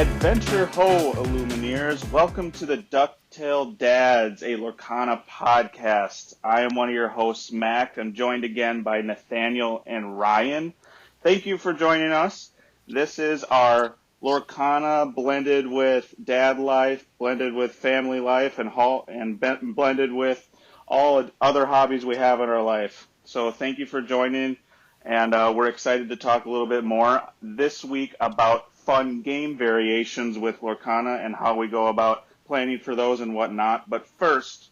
Adventure Ho, Illumineers. Welcome to the Ducktail Dads, a Lorcana podcast. I am one of your hosts, Mack. I'm joined again by Nathaniel and Ryan. Thank you for joining us. This is our Lorcana blended with dad life, blended with family life, and blended with all other hobbies we have in our life. So thank you for joining, and we're excited to talk a little bit more this week about fun game variations with Lorcana and how we go about planning for those and whatnot. But first,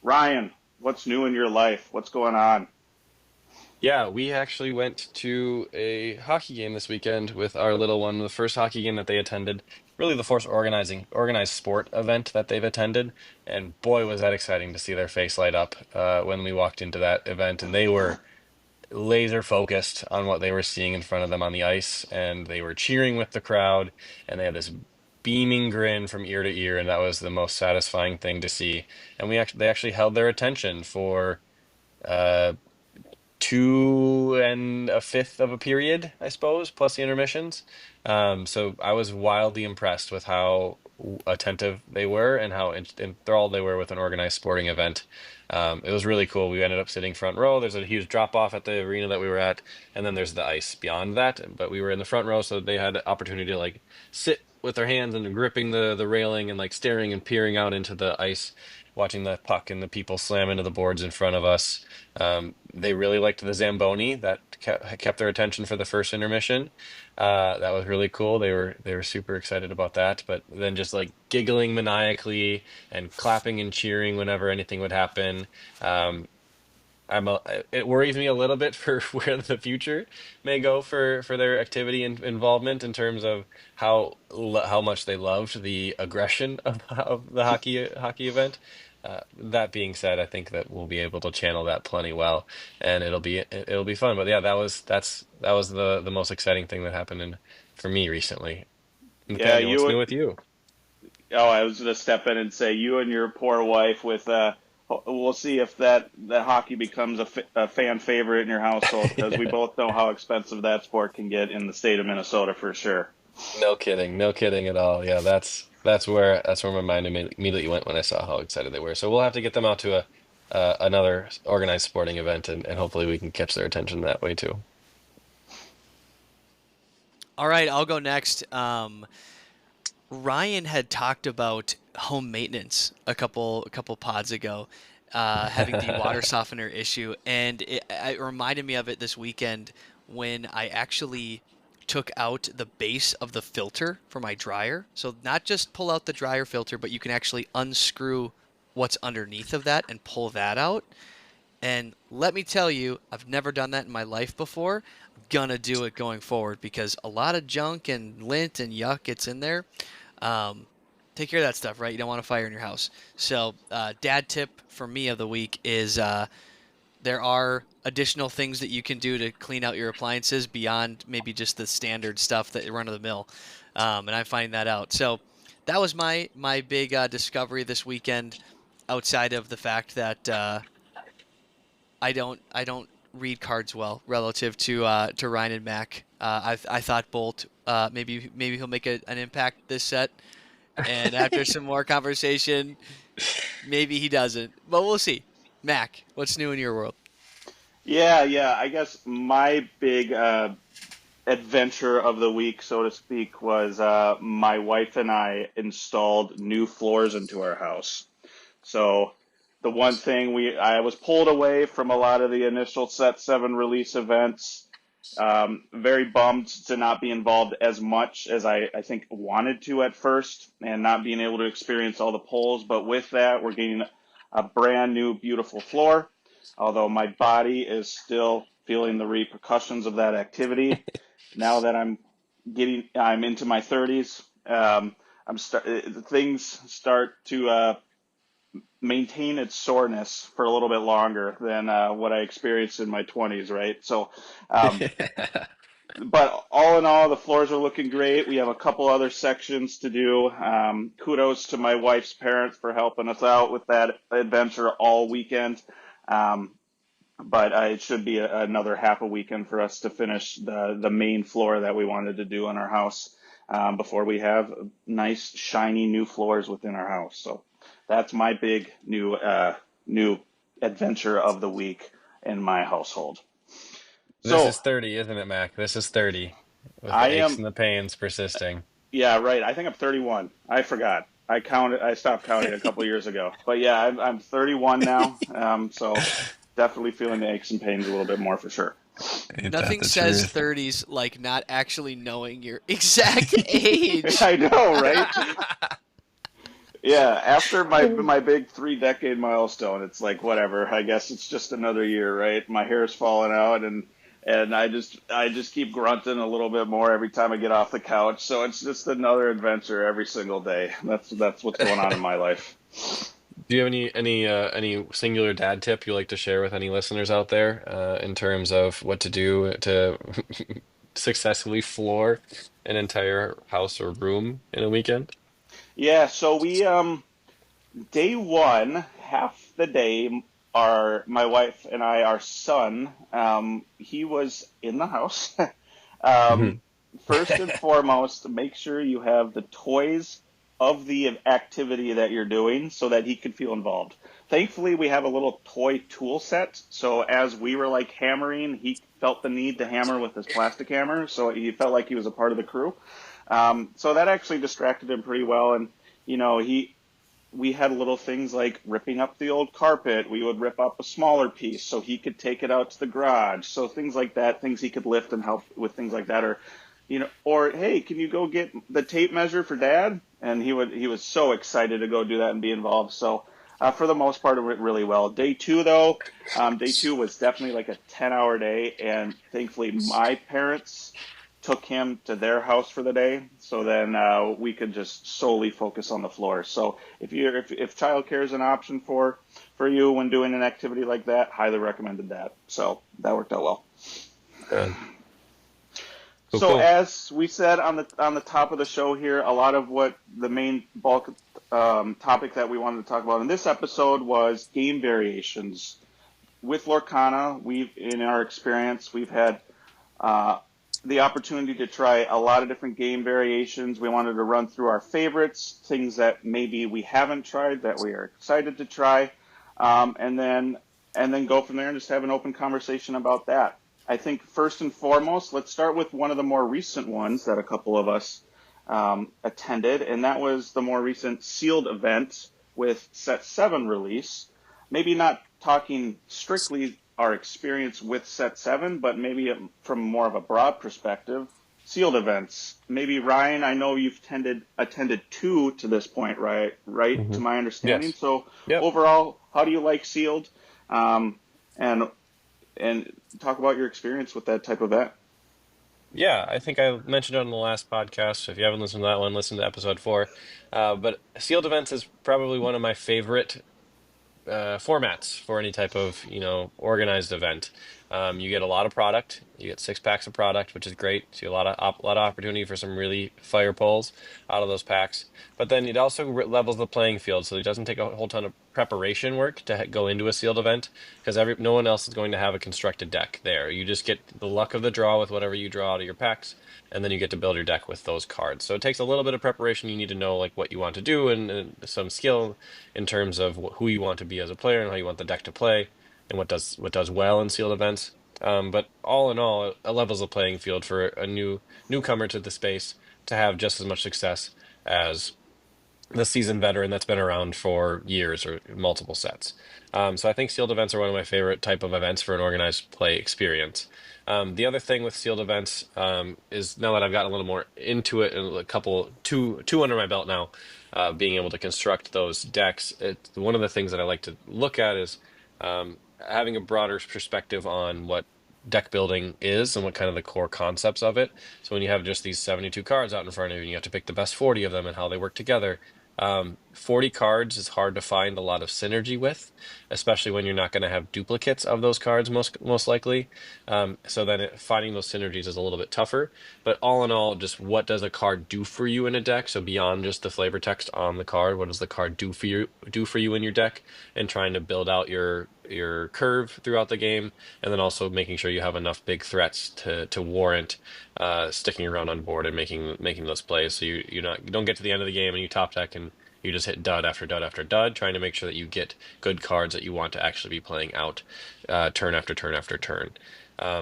Ryan, what's new in your life? What's going on? Yeah, we actually went to a hockey game this weekend with our little one, the first hockey game that they attended. Really the first organized sport event that they've attended. And boy, was that exciting to see their face light up when we walked into that event. And they were laser focused on what they were seeing in front of them on the ice. And they were cheering with the crowd. And they had this beaming grin from ear to ear. And that was the most satisfying thing to see. And they actually held their attention for uh, two and a fifth of a period, I suppose, plus the intermissions. So I was wildly impressed with how attentive they were and how enthralled they were with an organized sporting event. It was really cool. We ended up sitting front row. There's a huge drop off at the arena that we were at, and then there's the ice beyond that. But we were in the front row, so they had the opportunity to like sit with their hands and gripping the railing and like staring and peering out into the ice, watching the puck and the people slam into the boards in front of us. They really liked the Zamboni that kept their attention for the first intermission. That was really cool. They were super excited about that. But then just like giggling maniacally and clapping and cheering whenever anything would happen. Um, it worries me a little bit for where the future may go for their activity and involvement in terms of how much they loved the aggression of the hockey event. That being said, I think that we'll be able to channel that plenty well, and it'll be fun. But yeah, that was the most exciting thing that happened for me recently. Yeah, Nathaniel, what's new with you? I was going to step in and say you and your poor wife with, we'll see if that hockey becomes a fan favorite in your household because we both know how expensive that sport can get in the state of Minnesota for sure. No kidding, no kidding at all. Yeah, that's where my mind immediately went when I saw how excited they were. So we'll have to get them out to a another organized sporting event, and hopefully we can catch their attention that way too. All right, I'll go next. Ryan had talked about home maintenance a couple pods ago, having the water softener issue, and it reminded me of it this weekend when I actually took out the base of the filter for my dryer. So not just pull out the dryer filter, but you can actually unscrew what's underneath of that and pull that out. And let me tell you, I've never done that in my life before. I'm gonna do it going forward because a lot of junk and lint and yuck gets in there. Um, Take care of that stuff, right? You don't want a fire in your house. So, dad tip for me of the week is there are additional things that you can do to clean out your appliances beyond maybe just the standard stuff that run of the mill. And I'm finding that out. So that was my big discovery this weekend. Outside of the fact that I don't read cards well relative to Ryan and Mac. I thought Bolt maybe he'll make an impact this set, and after some more conversation, maybe he doesn't. But we'll see. Mac, what's new in your world? Yeah. I guess my big adventure of the week, so to speak, was my wife and I installed new floors into our house. So the one thing I was pulled away from a lot of the initial Set 7 release events. Very bummed to not be involved as much as I think wanted to at first and not being able to experience all the polls. But with that, we're getting a brand new, beautiful floor. Although my body is still feeling the repercussions of that activity. Now that I'm into my 30s. Things start to maintain its soreness for a little bit longer than what I experienced in my 20s, right? So, um, but all in all, the floors are looking great. We have a couple other sections to do. Kudos to my wife's parents for helping us out with that adventure all weekend. Um, but it should be another half a weekend for us to finish the main floor that we wanted to do in our house. before we have nice, shiny new floors within our house. So that's my big new adventure of the week in my household. This So is 30, isn't it, Mac? This is 30, with I the aches am, and the pains persisting. yeah, right. I think I'm 31. I forgot. I counted. I stopped counting a couple years ago. But yeah, I'm 31 now. So definitely feeling the aches and pains a little bit more for sure. Ain't that Nothing the says truth? 30s like not actually knowing your exact age. I know, right? Yeah, after my big 3 decade milestone, it's like whatever. I guess it's just another year, right? My hair's falling out, and I just keep grunting a little bit more every time I get off the couch. So it's just another adventure every single day. That's what's going on in my life. Do you have any singular dad tip you like to share with any listeners out there in terms of what to do to successfully floor an entire house or room in a weekend? Yeah, so we day one, half the day, my wife and I, our son, he was in the house. um, Mhm. First and foremost, make sure you have the toys of the activity that you're doing so that he could feel involved. Thankfully, we have a little toy tool set. So as we were like hammering, he felt the need to hammer with his plastic hammer. So he felt like he was a part of the crew. So that actually distracted him pretty well. And, you know, we had little things like ripping up the old carpet. We would rip up a smaller piece so he could take it out to the garage. So things like that, things he could lift and help with things like that. Or, or hey, can you go get the tape measure for dad? And he was so excited to go do that and be involved. So for the most part, it went really well. Day two, though, day two was definitely like a 10-hour day. And thankfully, my parents took him to their house for the day, so then we could just solely focus on the floor. So if childcare is an option for you when doing an activity like that, highly recommended that. So that worked out well. Good. Cool, So cool. as we said on the top of the show here, a lot of what the main bulk topic that we wanted to talk about in this episode was game variations. With Lorcana, in our experience, we've had uh, the opportunity to try a lot of different game variations. We wanted to run through our favorites, things that maybe we haven't tried that we are excited to try, and then go from there and just have an open conversation about that. I think first and foremost, let's start with one of the more recent ones that a couple of us attended, and that was the more recent sealed event with Set 7 release. Maybe not talking strictly our experience with Set 7, but maybe from more of a broad perspective, sealed events. Maybe Ryan, I know you've attended two to this point, right? Right, Hmm. to my understanding. Yes. So Yep. overall, how do you like sealed? Um, and and talk about your experience with that type of event. Yeah, I think I mentioned it on the last podcast. So if you haven't listened to that one, listen to episode 4. But sealed events is probably one of my favorite formats for any type of, organized event. You get a lot of product. You get 6 packs of product, which is great. So you get a lot of opportunity for some really fire pulls out of those packs. But then it also levels the playing field, so it doesn't take a whole ton of preparation work to go into a sealed event because no one else is going to have a constructed deck there. You just get the luck of the draw with whatever you draw out of your packs, and then you get to build your deck with those cards. So it takes a little bit of preparation. You need to know like what you want to do and some skill in terms of who you want to be as a player and how you want the deck to play and what does well in sealed events. But all in all, it levels the playing field for a newcomer to the space to have just as much success as the seasoned veteran that's been around for years or multiple sets. So I think sealed events are one of my favorite type of events for an organized play experience. The other thing with sealed events is now that I've gotten a little more into it and two under my belt now, being able to construct those decks. One of the things that I like to look at is having a broader perspective on what deck building is and what kind of the core concepts of it. So when you have just these 72 cards out in front of you and you have to pick the best 40 of them and how they work together, 40 cards is hard to find a lot of synergy with, especially when you're not going to have duplicates of those cards most likely. So then finding those synergies is a little bit tougher. But all in all, just what does a card do for you in a deck? So beyond just the flavor text on the card, what does the card do for you in your deck? And trying to build out your curve throughout the game, and then also making sure you have enough big threats to warrant sticking around on board and making those plays. So you don't get to the end of the game and you top deck and you just hit dud after dud after dud, trying to make sure that you get good cards that you want to actually be playing out turn after turn after turn.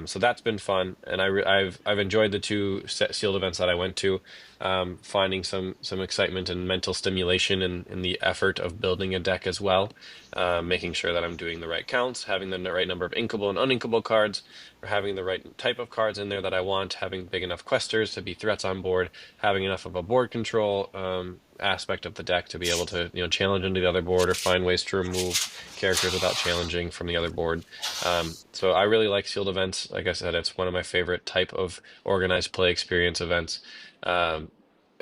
So that's been fun, and I've enjoyed the two sealed events that I went to, finding some excitement and mental stimulation in the effort of building a deck as well, making sure that I'm doing the right counts, having the right number of inkable and uninkable cards, or having the right type of cards in there that I want, having big enough questers to be threats on board, having enough of a board control aspect of the deck to be able to challenge into the other board or find ways to remove characters without challenging from the other board. So I really like sealed events. Like I said, it's one of my favorite type of organized play experience events. Um,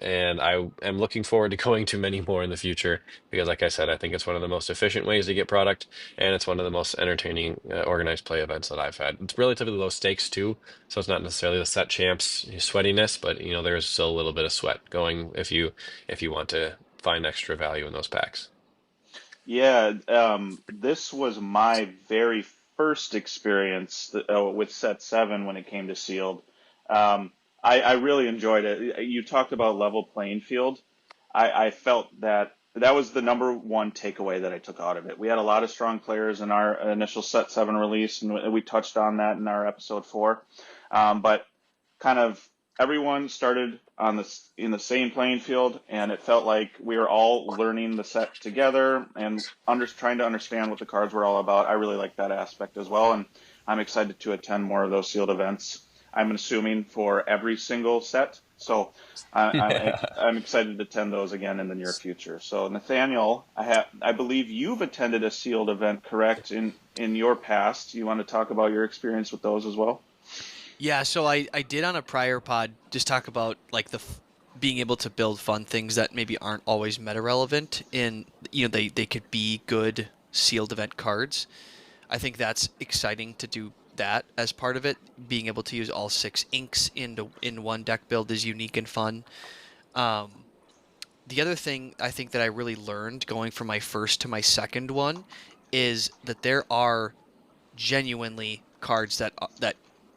and I am looking forward to going to many more in the future because, like I said, I think it's one of the most efficient ways to get product, and it's one of the most entertaining organized play events that I've had. It's relatively low stakes too, so it's not necessarily the set champs sweatiness, but there's still a little bit of sweat going if you want to find extra value in those packs. Yeah, this was my very first experience with Set 7 when it came to sealed. Um, I really enjoyed it. You talked about level playing field. I felt that that was the number one takeaway that I took out of it. We had a lot of strong players in our initial Set 7 release, and we touched on that in our episode 4. But kind of everyone started on this in the same playing field, and it felt like we were all learning the set together and trying to understand what the cards were all about. I really like that aspect as well, and I'm excited to attend more of those sealed events. I'm assuming for every single set, so I'm excited to attend those again in the near future. So Nathaniel, I believe you've attended a sealed event, correct? In your past, you want to talk about your experience with those as well? Yeah, so I did on a prior pod just talk about like being able to build fun things that maybe aren't always meta relevant in they could be good sealed event cards. I think that's exciting to do that as part of it. Being able to use all 6 inks in one deck build is unique and fun. Um, the other thing I think that I really learned going from my first to my second one is that there are genuinely cards that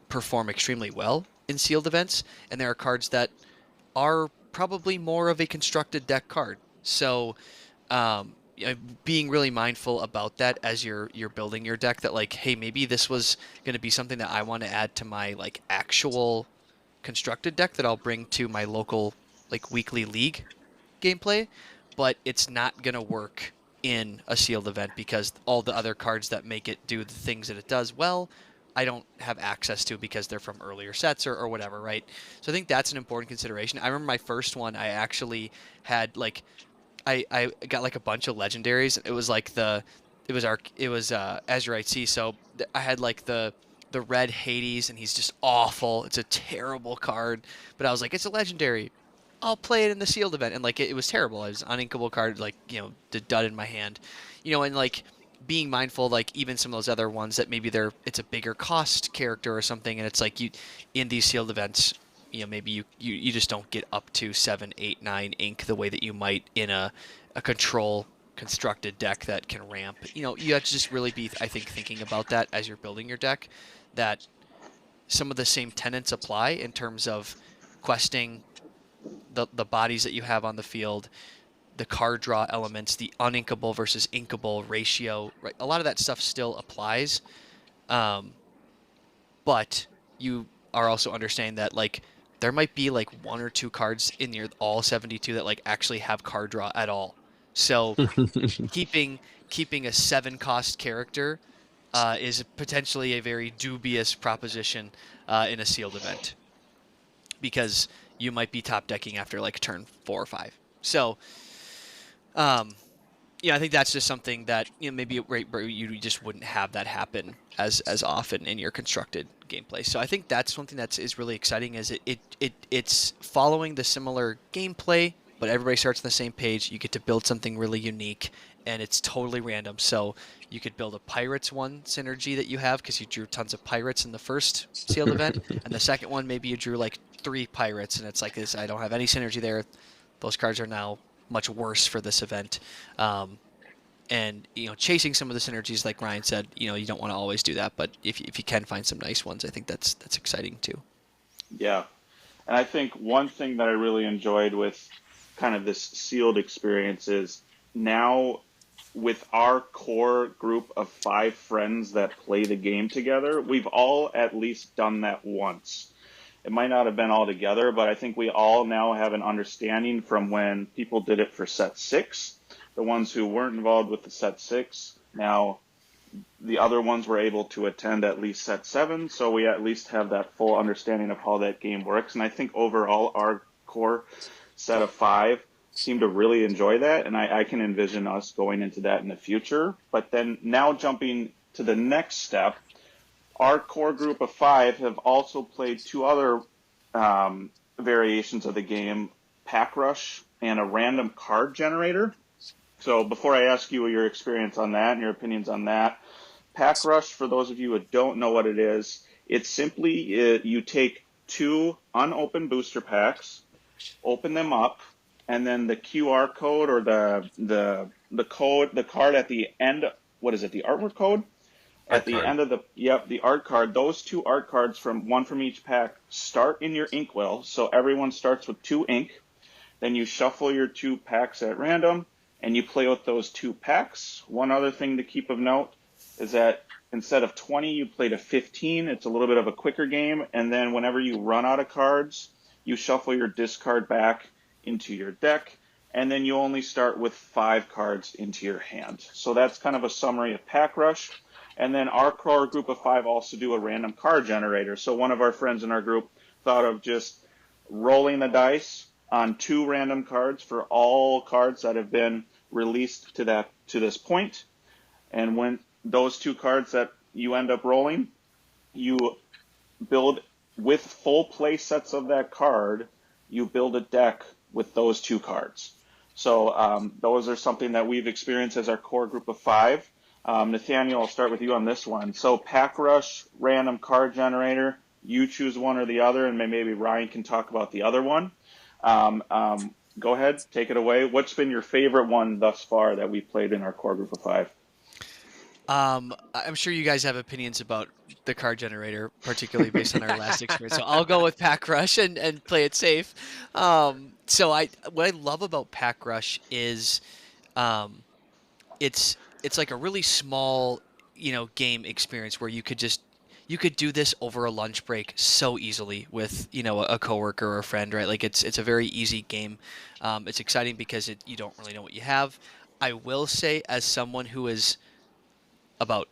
perform extremely well in sealed events, and there are cards that are probably more of a constructed deck card. So, being really mindful about that as you're building your deck, that like, hey, maybe this was going to be something that I want to add to my like actual constructed deck that I'll bring to my local like weekly league gameplay, but it's not going to work in a sealed event because all the other cards that make it do the things that it does well, I don't have access to because they're from earlier sets or whatever, right? So I think that's an important consideration. I remember my first one, I actually had like I got like a bunch of legendaries. It was like it was Azurite Sea. So I had like the red Hades, and he's just awful. It's a terrible card, but I was like, it's a legendary. I'll play it in the sealed event, and like it was terrible. It was an uninkable card, like the dud in my hand, and like being mindful, like even some of those other ones that maybe it's a bigger cost character or something, and it's like you in these sealed events, maybe you just don't get up to 7, 8, 9 ink the way that you might in a control constructed deck that can ramp. You have to just really be, I think, thinking about that as you're building your deck, that some of the same tenets apply in terms of questing, the bodies that you have on the field, the card draw elements, the uninkable versus inkable ratio, right? A lot of that stuff still applies, um, but you are also understanding that like there might be like 1 or 2 cards in your all 72 that like actually have card draw at all. So keeping keeping a 7 cost character is potentially a very dubious proposition in a sealed event because you might be top decking after like turn 4 or 5. So um, yeah, I think that's just something that maybe right where you just wouldn't have that happen as often in your constructed gameplay. So I think that's something that's is really exciting. Is it's following the similar gameplay, but everybody starts on the same page. You get to build something really unique, and it's totally random. So you could build a pirates one synergy that you have because you drew tons of pirates in the first sealed event, and the second one maybe you drew like three pirates, and it's like this. I don't have any synergy there. Those cards are now much worse for this event. And chasing some of the synergies, like Ryan said, you don't want to always do that, but if you can find some nice ones, I think that's exciting too. Yeah. And I think one thing that I really enjoyed with kind of this sealed experience is now with our core group of 5 friends that play the game together, we've all at least done that once. It might not have been all together, but I think we all now have an understanding from when people did it for set 6. The ones who weren't involved with the set 6 now the other ones were able to attend at least set 7, so we at least have that full understanding of how that game works. And I think overall, our core set of 5 seem to really enjoy that, and I can envision us going into that in the future. But then now jumping to the next step, our core group of 5 have also played 2 other variations of the game, Pack Rush and a random card generator. So before I ask you your experience on that and your opinions on that, Pack Rush, for those of you who don't know what it is, it's simply you take 2 unopened booster packs, open them up, and then the QR code or the card at the end, what is it, the artwork code? At Art the card. end of the art card, those 2 art cards from one from each pack start in your inkwell. So everyone starts with 2 ink. Then you shuffle your 2 packs at random, and you play with those 2 packs. One other thing to keep of note is that instead of 20, you play to 15. It's a little bit of a quicker game, and then whenever you run out of cards, you shuffle your discard back into your deck, and then you only start with 5 cards into your hand. So that's kind of a summary of Pack Rush. And then our core group of 5 also do a random card generator. So one of our friends in our group thought of just rolling the dice on 2 random cards for all cards that have been released to this point. And when those 2 cards that you end up rolling, you build with full play sets of that card, you build a deck with those 2 cards. So those are something that we've experienced as our core group of 5. Nathaniel, I'll start with you on this one. So Pack Rush, random card generator, you choose one or the other, and maybe Ryan can talk about the other one. Go ahead, take it away. What's been your favorite one thus far that we played in our core group of 5? I'm sure you guys have opinions about the card generator, particularly based on our last experience. So I'll go with Pack Rush and play it safe. So what I love about Pack Rush is um, it's like a really small, game experience where you could do this over a lunch break so easily with, a coworker or a friend, right? Like it's a very easy game. It's exciting because you don't really know what you have. I will say, as someone who is about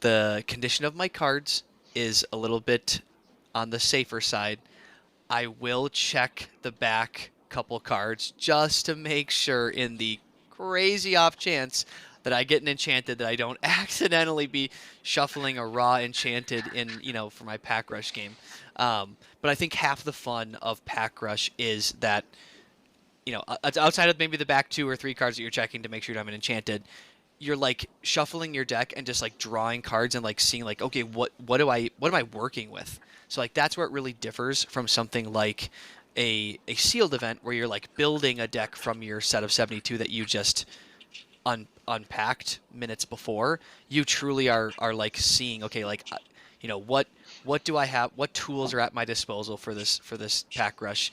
the condition of my cards is a little bit on the safer side, I will check the back couple cards just to make sure, in the crazy off chance that I get an enchanted, that I don't accidentally be shuffling a raw enchanted in, for my Pack Rush game. But I think half the fun of Pack Rush is that, outside of maybe the back 2 or 3 cards that you're checking to make sure you don't have an enchanted, you're like shuffling your deck and just like drawing cards and like seeing like, okay, what am I working with? So like that's where it really differs from something like a sealed event where you're like building a deck from your set of 72 that you just unpacked minutes before. You truly are like seeing, okay, like what do I have? What tools are at my disposal for this Pack Rush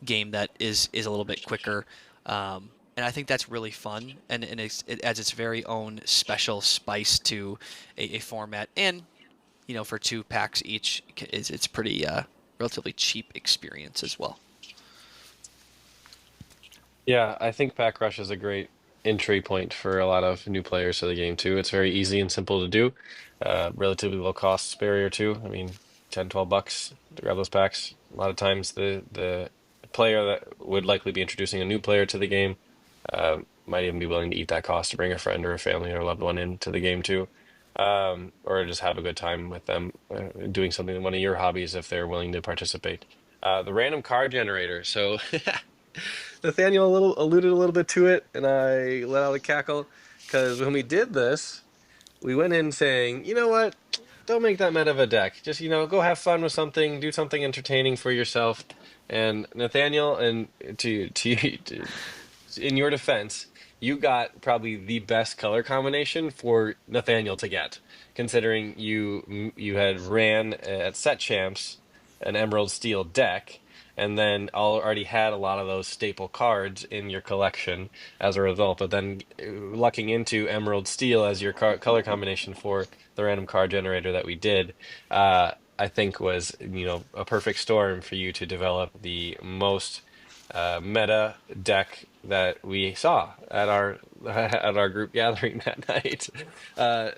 game that is a little bit quicker. And I think that's really fun, and it adds its very own special spice to a format. And for 2 packs each, it's pretty relatively cheap experience as well. Yeah, I think Pack Rush is a great entry point for a lot of new players to the game too. It's very easy and simple to do. Relatively low cost barrier too. I mean, 10, $12 to grab those packs. A lot of times the player that would likely be introducing a new player to the game might even be willing to eat that cost to bring a friend or a family or a loved one into the game too. Or just have a good time with them doing something, one of your hobbies if they're willing to participate. The random card generator. So Nathaniel alluded a little bit to it, and I let out a cackle because when we did this, we went in saying, you know what? Don't make that meta of a deck. Just, go have fun with something, do something entertaining for yourself. And Nathaniel, and in your defense, you got probably the best color combination for Nathaniel to get, considering you had ran at set champs an Emerald Steel deck, and then already had a lot of those staple cards in your collection as a result. But then lucking into Emerald Steel as your color combination for the random card generator that we did, I think was a perfect storm for you to develop the most meta deck that we saw at our at our group gathering that night.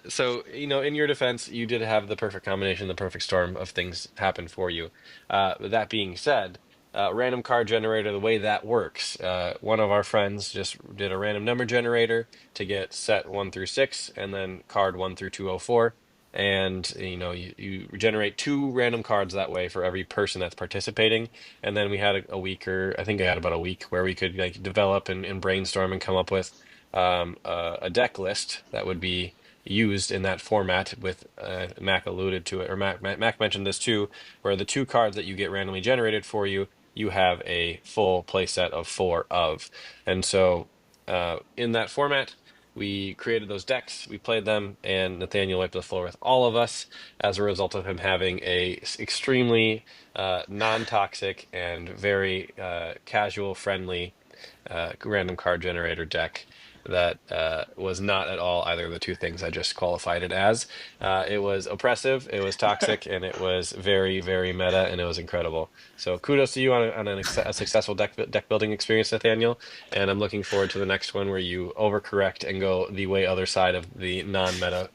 So in your defense, you did have the perfect combination, the perfect storm of things happen for you. With that being said, random card generator, the way that works, one of our friends just did a random number generator to get set 1 through 6, and then card 1 through 204. And you generate 2 random cards that way for every person that's participating. And then we had a week, or I think I had about a week, where we could like develop and brainstorm and come up with a deck list that would be used in that format. With Mac alluded to it, or Mac mentioned this too, where the 2 cards that you get randomly generated for you, you have a full play set of 4 of. And so in that format, we created those decks, we played them, and Nathaniel wiped the floor with all of us as a result of him having a extremely non-toxic and very casual friendly random card generator deck that was not at all either of the 2 things I just qualified it as. It was oppressive, it was toxic, and it was very, very meta, and it was incredible. So kudos to you on a successful deck building experience, Nathaniel. And I'm looking forward to the next one where you overcorrect and go the way other side of the non-meta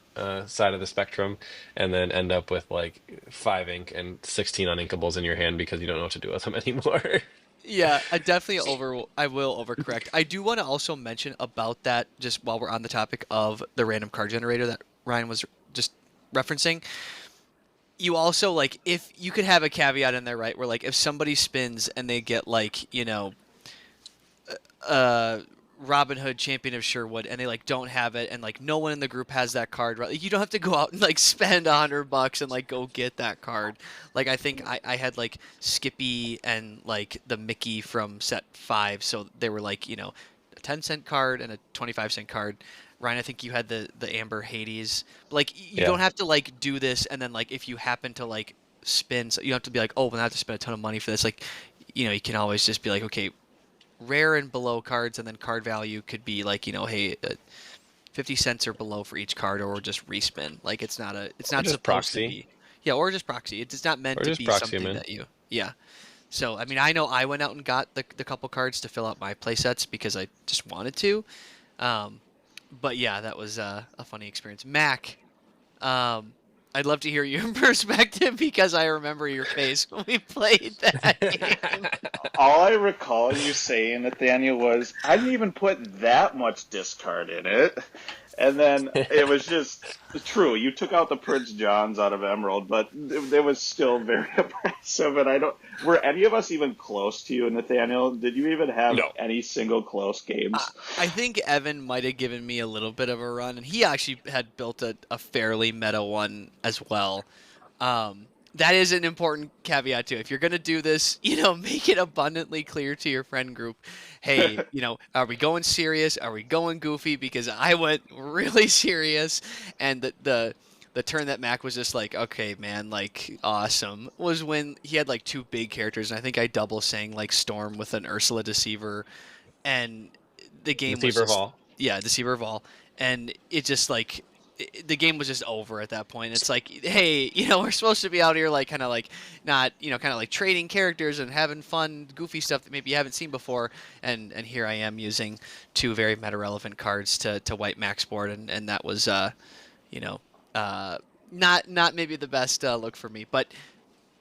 side of the spectrum, and then end up with like 5 ink and 16 uninkables in your hand because you don't know what to do with them anymore. Yeah, I will overcorrect. I do want to also mention about that just while we're on the topic of the random card generator that Ryan was just referencing. You also like if you could have a caveat in there, right? Where like if somebody spins and they get like, uh Robin Hood Champion of Sherwood and they like don't have it and like no one in the group has that card, right? Like, you don't have to go out and like spend $100 and like go get that card. Like I think I had like Skippy and like the Mickey from set 5, so they were like, a 10-cent card and a 25-cent card. Ryan, I think you had the Amber Hades. But, like you don't Yeah, have to like do this and then like if you happen to like spin, so you don't have to be like, oh, well, I have to spend a ton of money for this. Like, you can always just be like, okay, rare and below cards, and then card value could be like, hey, 50 cents or below for each card, or just respin. Like it's or not just supposed to proxy, be, yeah, or just proxy. It's not meant or to just be proxy them something in. that yeah. So I mean, I know I went out and got the couple cards to fill out my play sets because I just wanted to. Um, but yeah, that was a funny experience. Mac, um, I'd love to hear your perspective because I remember your face when we played that game. All I recall you saying, Nathaniel, was I didn't even put that much discard in it. And then it was just true. You took out the Prince Johns out of Emerald, but it was still very impressive. And I don't. Were any of us even close to you, Nathaniel? Did you even have No. any single close I games? I think Evan might have given me a little bit of a run, and he actually had built a fairly meta one as well. That is an important caveat too. If you're gonna do this, make it abundantly clear to your friend group, hey, are we going serious? Are we going goofy? Because I went really serious, and the turn that Mac was just like, okay, man, like awesome, was when he had like 2 big characters, and I think I double sang like Storm with an Ursula Deceiver, and the game was Deceiver of just, all. yeah, Deceiver of all, and it just like the game was just over at that point. It's like, hey, we're supposed to be out here like kind of like not, kind of like trading characters and having fun, goofy stuff that maybe you haven't seen before, and here I am using 2 very meta relevant cards to wipe max board, and that was you know uh not maybe the best look for me, but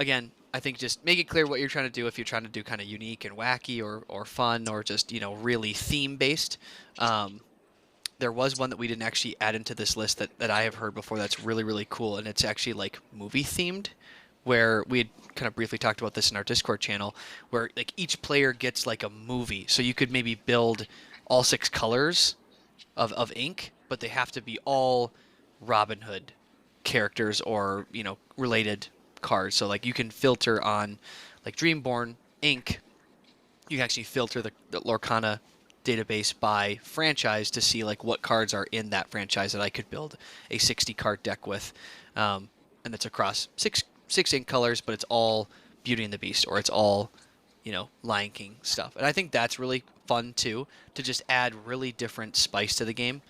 again, I think just make it clear what you're trying to do. If you're trying to do kind of unique and wacky or fun or just really theme based. Um, there was one that we didn't actually add into this list that I have heard before that's really really cool, and it's actually like movie themed, where we had kind of briefly talked about this in our Discord channel, where like each player gets like a movie. So you could maybe build all 6 colors of ink, but they have to be all Robin Hood characters or, related cards. So like you can filter on like Dreamborn ink, you can actually filter the Lorcana database by franchise to see like what cards are in that franchise that I could build a 60 card deck with, and it's across six ink colors, but it's all Beauty and the Beast or it's all Lion King stuff. And I think that's really fun too, to just add really different spice to the game,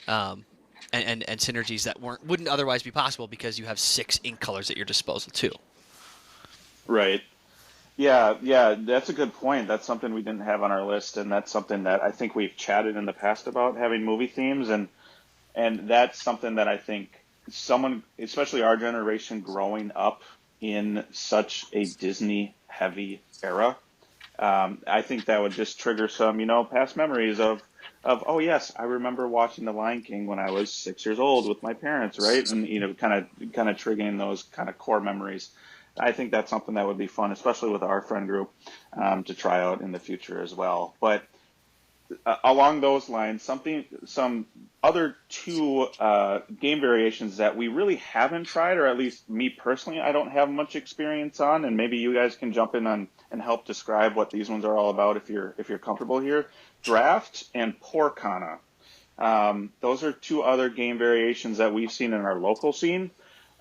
um, and synergies that wouldn't otherwise be possible because you have 6 ink colors at your disposal too. Right. Yeah, yeah, that's a good point. That's something we didn't have on our list, and that's something that I think we've chatted in the past about having movie themes, and that's something that I think someone, especially our generation, growing up in such a Disney heavy era, I think that would just trigger some, past memories of oh yes, I remember watching The Lion King when I was 6 years old with my parents, right? And kind of triggering those kind of core memories. I think that's something that would be fun, especially with our friend group, to try out in the future as well. But along those lines, some other two game variations that we really haven't tried, or at least me personally, I don't have much experience on, and maybe you guys can jump in on and help describe what these ones are all about if you're comfortable here. Draft and Poorcana. Those are two other game variations that we've seen in our local scene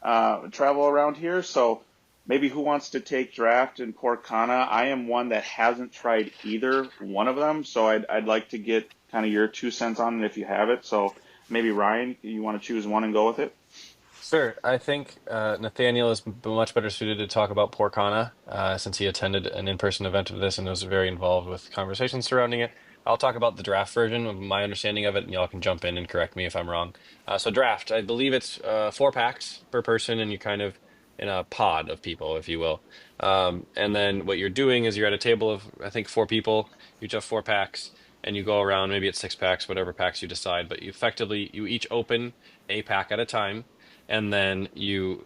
travel around here. So maybe who wants to take Draft and Poorcana? I am one that hasn't tried either one of them, so I'd like to get kind of your 2 cents on it if you have it. So maybe Ryan, you want to choose one and go with it? Sure. I think Nathaniel is much better suited to talk about Poorcana, since he attended an in-person event of this and was very involved with conversations surrounding it. I'll talk about the draft version of my understanding of it, and y'all can jump in and correct me if I'm wrong. So draft, I believe it's 4 packs per person, and you're kind of in a pod of people, if you will. And then what you're doing is you're at a table of, I think, 4 people. You each have 4 packs, and you go around. Maybe it's 6 packs, whatever packs you decide. But you each open a pack at a time, and then you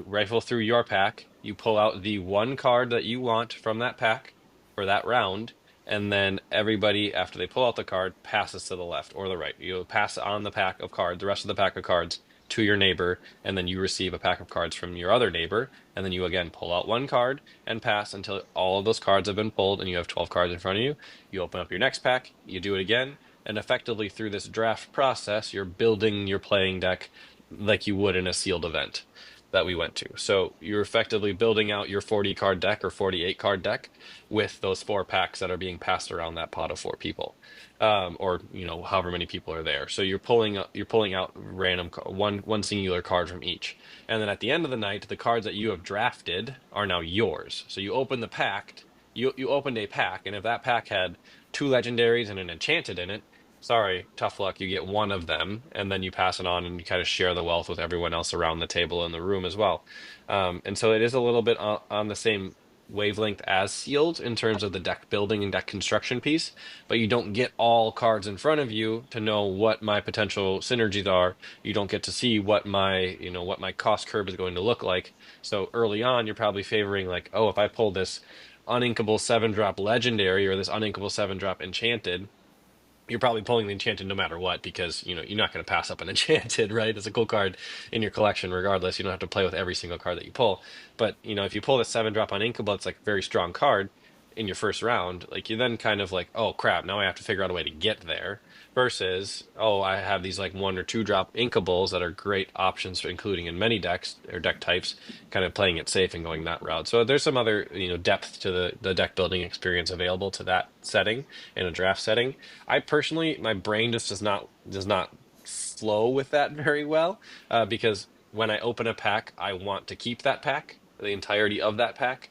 rifle through your pack. You pull out the one card that you want from that pack for that round, and then everybody, after they pull out the card, passes to the left or the right. You pass on the pack of cards, the rest of the pack of cards, to your neighbor, and then you receive a pack of cards from your other neighbor, and then you again pull out one card and pass until all of those cards have been pulled, and you have 12 cards in front of you. You open up your next pack, you do it again, and effectively through this draft process, you're building your playing deck like you would in a sealed event that we went to. So you're effectively building out your 40 card deck or 48 card deck with those 4 packs that are being passed around that pot of 4 people, or however many people are there. So you're pulling out random one singular card from each, and then at the end of the night, the cards that you have drafted are now yours. So you open the pack. You opened a pack, and if that pack had 2 legendaries and an enchanted in it, sorry, tough luck, you get one of them, and then you pass it on and you kind of share the wealth with everyone else around the table in the room as well. And so it is a little bit on the same wavelength as sealed in terms of the deck building and deck construction piece, but you don't get all cards in front of you to know what my potential synergies are. You don't get to see what my cost curve is going to look like. So early on, you're probably favoring like, oh, if I pull this uninkable 7-drop legendary or this uninkable 7-drop enchanted, you're probably pulling the enchanted no matter what, because you're not going to pass up an enchanted, right? It's a cool card in your collection regardless. You don't have to play with every single card that you pull. But if you pull the 7-drop on Inkable, it's like a very strong card in your first round. Like, you then kind of like, oh crap, now I have to figure out a way to get there, versus, oh, I have these like 1 or 2 drop Inkables that are great options for including in many decks or deck types, kind of playing it safe and going that route. So there's some other depth to the deck building experience available to that setting in a draft setting. I personally, my brain just does not flow with that very well, because when I open a pack, I want to keep that pack, the entirety of that pack.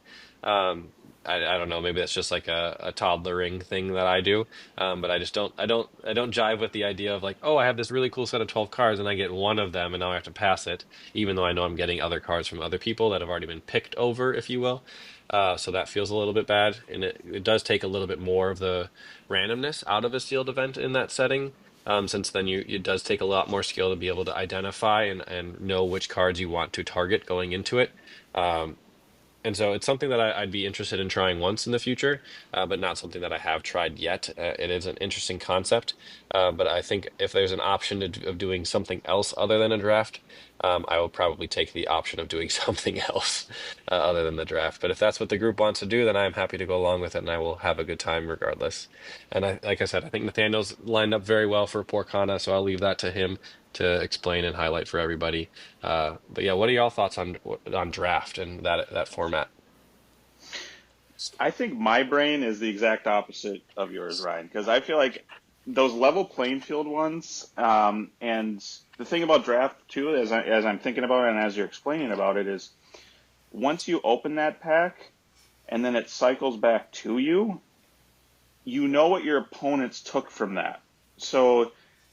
I don't know, maybe that's just like a toddlering thing that I do. But I don't jive with the idea of like, oh, I have this really cool set of 12 cards and I get one of them and now I have to pass it, even though I know I'm getting other cards from other people that have already been picked over, if you will. So that feels a little bit bad, and it does take a little bit more of the randomness out of a sealed event in that setting. Since then it does take a lot more skill to be able to identify and know which cards you want to target going into it. And so it's something that I'd be interested in trying once in the future, but not something that I have tried yet. It is an interesting concept, but I think if there's an option of doing something else other than a draft, I will probably take the option of doing something else other than the draft. But if that's what the group wants to do, then I'm happy to go along with it, and I will have a good time regardless. And like I said, I think Nathaniel's lined up very well for Poorcana, so I'll leave that to him to explain and highlight for everybody. But yeah, what are y'all thoughts on draft and that format? I think my brain is the exact opposite of yours, Ryan, because I feel like those level playing field ones, and the thing about draft too, as I'm thinking about it and as you're explaining about it, is once you open that pack and then it cycles back to you, you know what your opponents took from that. So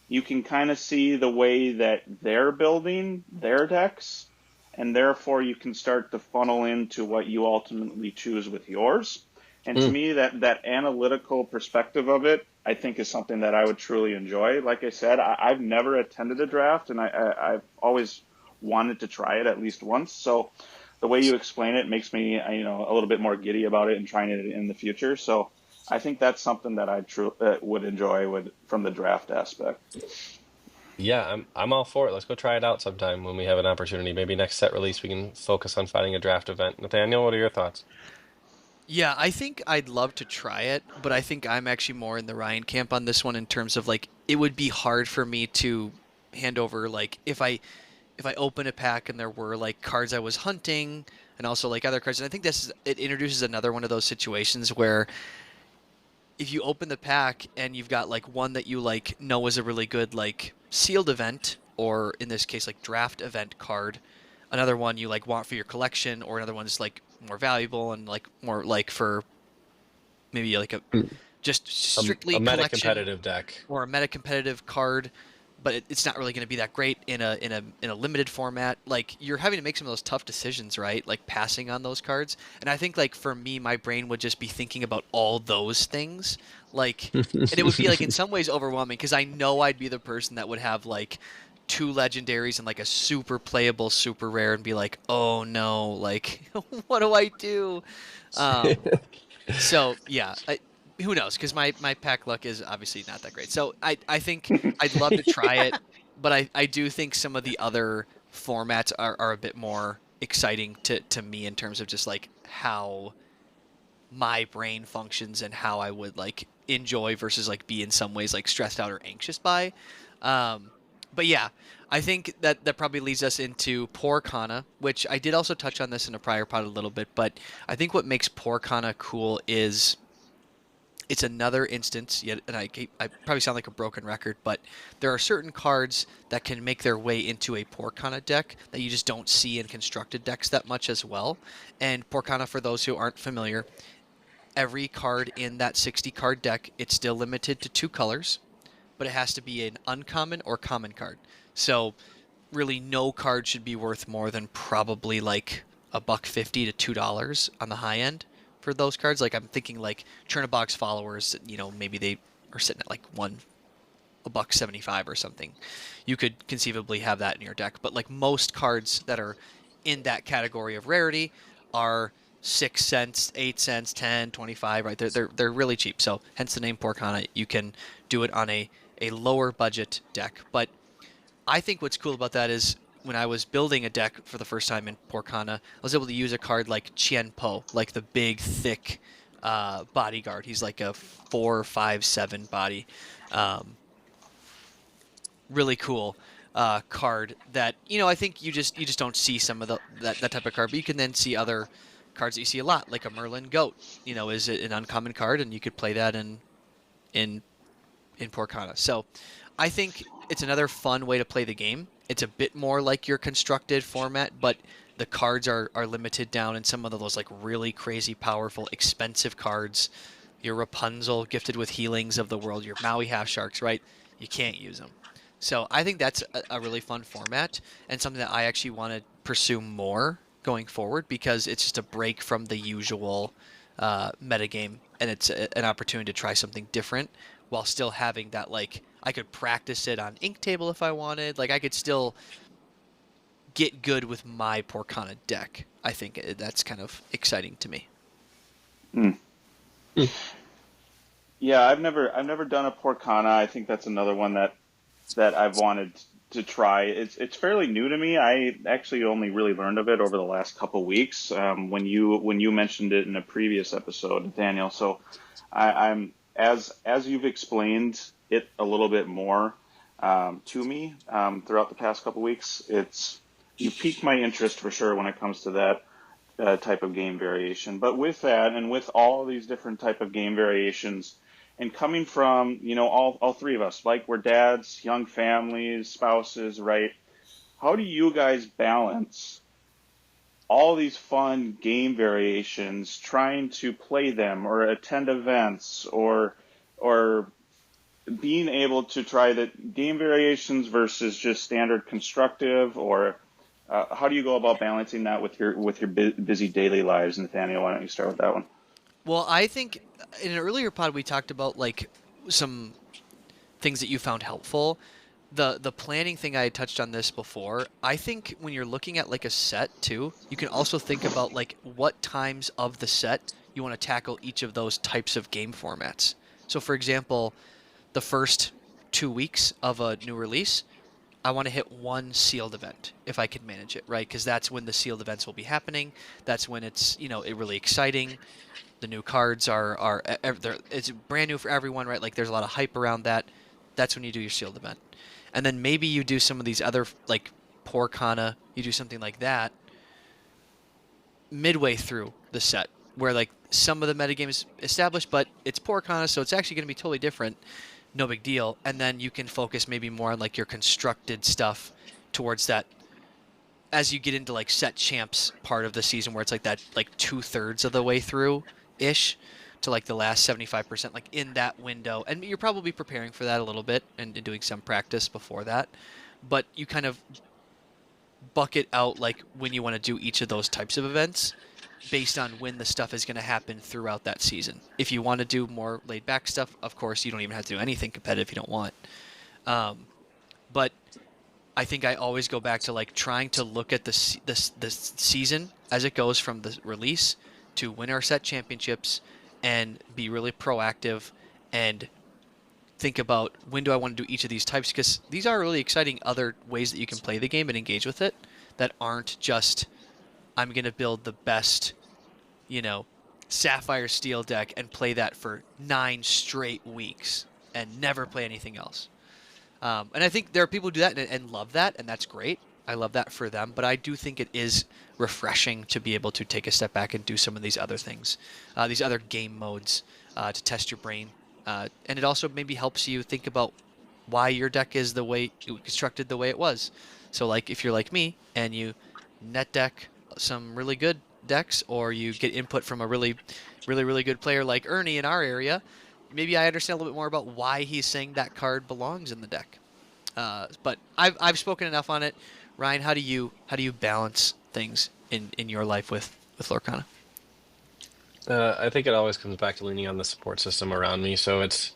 you can kind of see the way that they're building their decks, and therefore you can start to funnel into what you ultimately choose with yours. And to Mm. me, that analytical perspective of it, I think, is something that I would truly enjoy. Like I said, I've never attended a draft, and I've always wanted to try it at least once. So the way you explain it makes me, a little bit more giddy about it and trying it in the future. So I think that's something that would enjoy from the draft aspect. Yeah, I'm all for it. Let's go try it out sometime when we have an opportunity. Maybe next set release we can focus on finding a draft event. Nathaniel, what are your thoughts? Yeah, I think I'd love to try it, but I think I'm actually more in the Ryan camp on this one in terms of like it would be hard for me to hand over like if I open a pack and there were like cards I was hunting and also like other cards. And I think it introduces another one of those situations where if you open the pack and you've got like one that you like know is a really good like sealed event or in this case like draft event card, another one you like want for your collection or another one's like more valuable and like more like for maybe like a Mm. just A strictly meta collection competitive deck. or a meta competitive card, but it's not really going to be that great in a limited format. Like you're having to make some of those tough decisions, right? Like passing on those cards. And I think like for me, my brain would just be thinking about all those things. Like, and it would be like in some ways overwhelming because I know I'd be the person that would have like two legendaries and like a super playable super rare and be like, oh no, like what do I do? Um, so yeah, who knows? Because my pack luck is obviously not that great. So I think I'd love to try it, but I do think some of the other formats are a bit more exciting to me in terms of just like how my brain functions and how I would like enjoy versus like be in some ways like stressed out or anxious by. Um, but yeah, I think that probably leads us into Poorcana, which I did also touch on this in a prior pod a little bit, but I think what makes Poorcana cool is it's another instance yet, and I probably sound like a broken record, but there are certain cards that can make their way into a Porkana deck that you just don't see in constructed decks that much as well. And Porkana, for those who aren't familiar, every card in that 60 card deck, it's still limited to two colors, but it has to be an uncommon or common card. So really no card should be worth more than probably like a buck 50 to $2 on the high end for those cards. Like I'm thinking like Chernobog's followers, maybe they are sitting at like a buck 75 or something. You could conceivably have that in your deck, but like most cards that are in that category of rarity are 6 cents, 8 cents, 10, 25, right? They're really cheap. So hence the name Porkana. You can do it on a lower budget deck, but I think what's cool about that is when I was building a deck for the first time in Poorcana, I was able to use a card like Chien Po, like the big, thick bodyguard. He's like a 4, 5, 7 body. Um, really cool card that I think you just don't see some of that type of card, but you can then see other cards that you see a lot, like a Merlin Goat. Is it an uncommon card, and you could play that in in Poorcana. So I think it's another fun way to play the game. It's a bit more like your constructed format, but the cards are limited down in some of those like really crazy powerful expensive cards. Your Rapunzel gifted with healings of the world, your Maui half sharks, right? You can't use them. So I think that's a really fun format and something that I actually want to pursue more going forward because it's just a break from the usual metagame and it's an opportunity to try something different while still having that like I could practice it on Inktable if I wanted. Like I could still get good with my Poorcana deck. I think that's kind of exciting to me. Hmm. Hmm. Yeah, I've never done a Poorcana. I think that's another one that I've wanted to try. It's fairly new to me. I actually only really learned of it over the last couple weeks, when you mentioned it in a previous episode, Nathaniel. So I'm as you've explained it a little bit more to me throughout the past couple weeks. It's you piqued my interest for sure when it comes to that type of game variation. But with that, and with all of these different type of game variations, and coming from all three of us, like we're dads, young families, spouses, right? How do you guys balance all these fun game variations, trying to play them or attend events or being able to try the game variations versus just standard constructive, or how do you go about balancing that with your busy daily lives? Nathaniel, why don't you start with that one? Well, I think in an earlier pod we talked about like some things that you found helpful. The planning thing, I had touched on this before. I think when you're looking at like a set too, you can also think about like what times of the set you want to tackle each of those types of game formats. So for example, the first 2 weeks of a new release, I want to hit one sealed event if I can manage it, right? Because that's when the sealed events will be happening. That's when it's it really exciting. The new cards are it's brand new for everyone, right? Like there's a lot of hype around that. That's when you do your sealed event, and then maybe you do some of these other like Poor Kana. You do something like that midway through the set, where like some of the metagame is established, but it's Poor Kana, so it's actually going to be totally different. No big deal, and then you can focus maybe more on like your constructed stuff towards that as you get into like set champs part of the season, where it's like that like 2/3 of the way through ish to like the last 75%, like in that window. And you're probably preparing for that a little bit and doing some practice before that, but you kind of bucket out like when you want to do each of those types of events based on when the stuff is going to happen throughout that season. If you want to do more laid back stuff, of course you don't even have to do anything competitive if you don't want. Um, but I think I always go back to like trying to look at the season as it goes from the release to win our set championships and be really proactive and think about when do I want to do each of these types, because these are really exciting other ways that you can play the game and engage with it that aren't just I'm going to build the best, you know, Sapphire Steel deck and play that for 9 straight weeks and never play anything else. And I think there are people who do that and love that, and that's great. I love that for them. But I do think it is refreshing to be able to take a step back and do some of these other things, these other game modes to test your brain. And it also maybe helps you think about why your deck is the way it was constructed the way it was. So, like, if you're like me and you net deck some really good decks, or you get input from a really good player like Ernie in our area, maybe I understand a little bit more about why he's saying that card belongs in the deck. But I've spoken enough on it. Ryan, how do you balance things in your life with Lorcana? I think it always comes back to leaning on the support system around me. So it's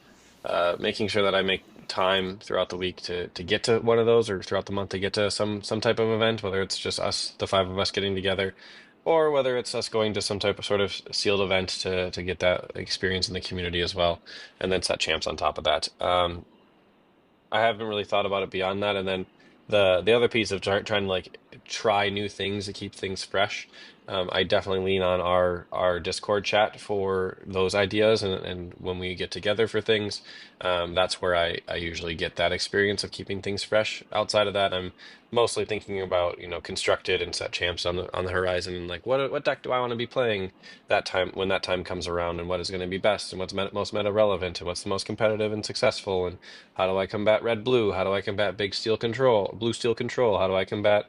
making sure that I make time throughout the week to get to one of those, or throughout the month to get to some type of event, whether it's just us, the five of us getting together, or whether it's us going to some type of sort of sealed event to get that experience in the community as well, and then set champs on top of that. I haven't really thought about it beyond that. And then the other piece of trying to like try new things to keep things fresh. I definitely lean on our Discord chat for those ideas, and when we get together for things, that's where I usually get that experience of keeping things fresh. Outside of that, I'm mostly thinking about, constructed and set champs on the horizon, and like what deck do I want to be playing that time when that time comes around, and what is going to be best, and what's most meta relevant, and what's the most competitive and successful, and how do I combat red blue? How do I combat big steel control, blue steel control? How do I combat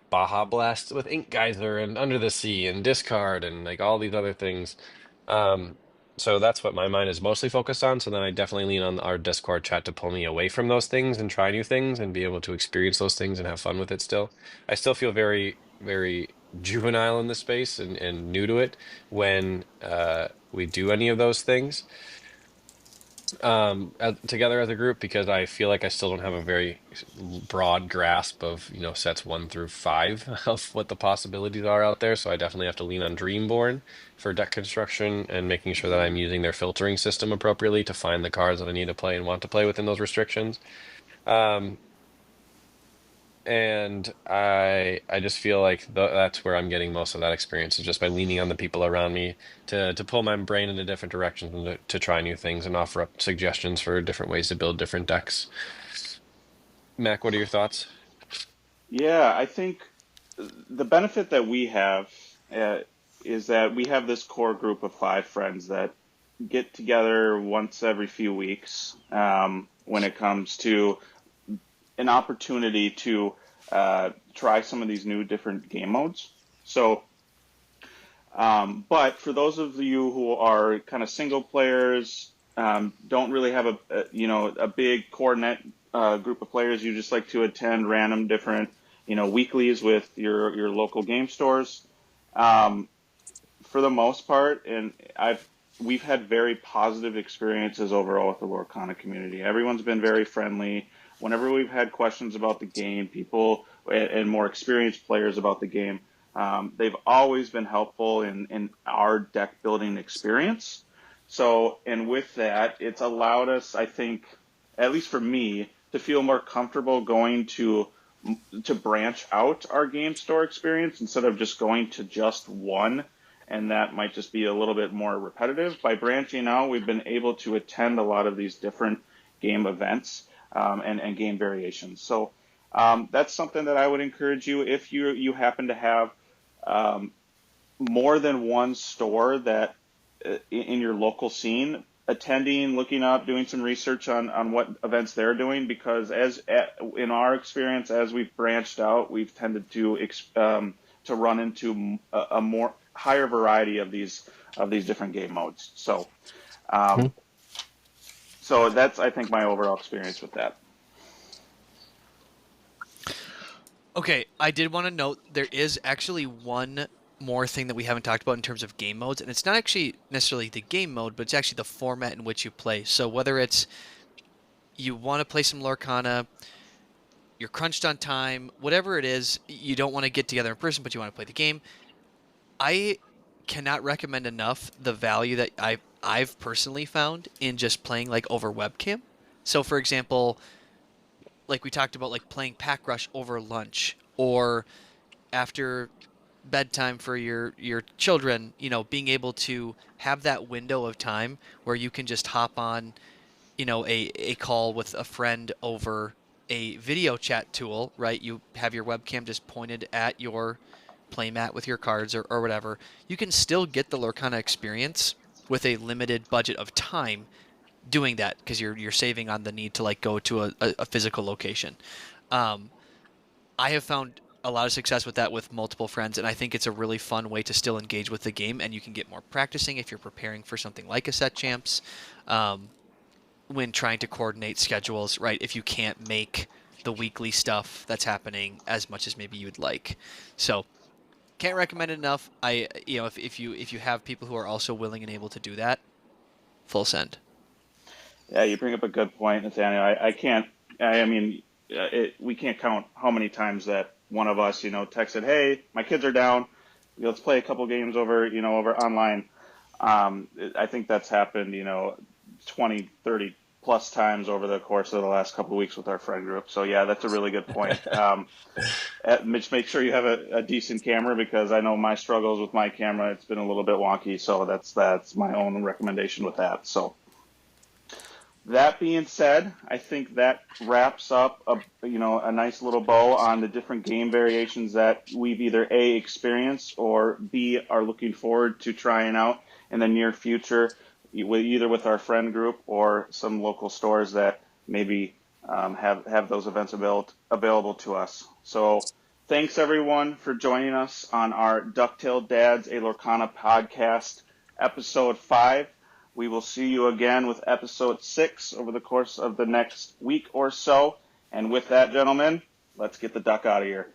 Baja Blast with Ink Geyser and Under the Sea and discard and like all these other things? Um, so that's what my mind is mostly focused on. So then I definitely lean on our Discord chat to pull me away from those things and try new things and be able to experience those things and have fun with it still. I still feel very, very juvenile in the space and new to it when we do any of those things. Together as a group, because I feel like I still don't have a very broad grasp of, sets 1 through 5 of what the possibilities are out there. So I definitely have to lean on Dreamborn for deck construction and making sure that I'm using their filtering system appropriately to find the cards that I need to play and want to play within those restrictions. Um, and I just feel like that's where I'm getting most of that experience is just by leaning on the people around me to pull my brain into different directions and to try new things and offer up suggestions for different ways to build different decks. Mac, what are your thoughts? Yeah, I think the benefit that we have uh, is that we have this core group of 5 friends that get together once every few weeks when it comes to an opportunity to try some of these new different game modes. So, but for those of you who are kind of single players, don't really have a big core net group of players, you just like to attend random different weeklies with your local game stores. Um, for the most part, and we've had very positive experiences overall with the Lorcana community. Everyone's been very friendly. Whenever we've had questions about the game, people and more experienced players about the game, they've always been helpful in our deck building experience. So, and with that, it's allowed us, I think, at least for me, to feel more comfortable going to branch out our game store experience instead of just going to just one, and that might just be a little bit more repetitive. By branching out, we've been able to attend a lot of these different game events and game variations. So that's something that I would encourage you if you happen to have um, more than one store that in your local scene, attending, looking up, doing some research on what events they're doing, because in our experience, as we've branched out, we've tended to run into a more higher variety of these different game modes. Um, so that's, I think, my overall experience with that. Okay, I did want to note there is actually one more thing that we haven't talked about in terms of game modes, and it's not actually necessarily the game mode, but it's actually the format in which you play. So whether it's you want to play some Lorcana, you're crunched on time, whatever it is, you don't want to get together in person, but you want to play the game. I cannot recommend enough the value that I've personally found in just playing like over webcam. So for example, like we talked about, like playing Pack Rush over lunch or after bedtime for your children, being able to have that window of time where you can just hop on, a call with a friend over a video chat tool, right? You have your webcam just pointed at your playmat with your cards or whatever. You can still get the Lorcana experience with a limited budget of time doing that because you're saving on the need to like go to a physical location. Um, I have found a lot of success with that with multiple friends, and I think it's a really fun way to still engage with the game, and you can get more practicing if you're preparing for something like a set champs. Um, when trying to coordinate schedules, right? If you can't make the weekly stuff that's happening as much as maybe you'd like. So can't recommend it enough. If you have people who are also willing and able to do that, full send. Yeah, you bring up a good point, Nathaniel. I can't. I mean, we can't count how many times that one of us, texted, "Hey, my kids are down. Let's play a couple games over online." I think that's happened, 20, 30 plus times over the course of the last couple of weeks with our friend group. So yeah, that's a really good point. Just make sure you have a decent camera, because I know my struggles with my camera. It's been a little bit wonky, so that's my own recommendation with that. So. That being said, I think that wraps up a nice little bow on the different game variations that we've either A, experienced, or B, are looking forward to trying out in the near future, either with our friend group or some local stores that maybe have those events available to us. So thanks everyone for joining us on our Ducktail Dads, a Lorcana podcast, episode 5. We will see you again with episode 6 over the course of the next week or so. And with that, gentlemen, let's get the duck out of here.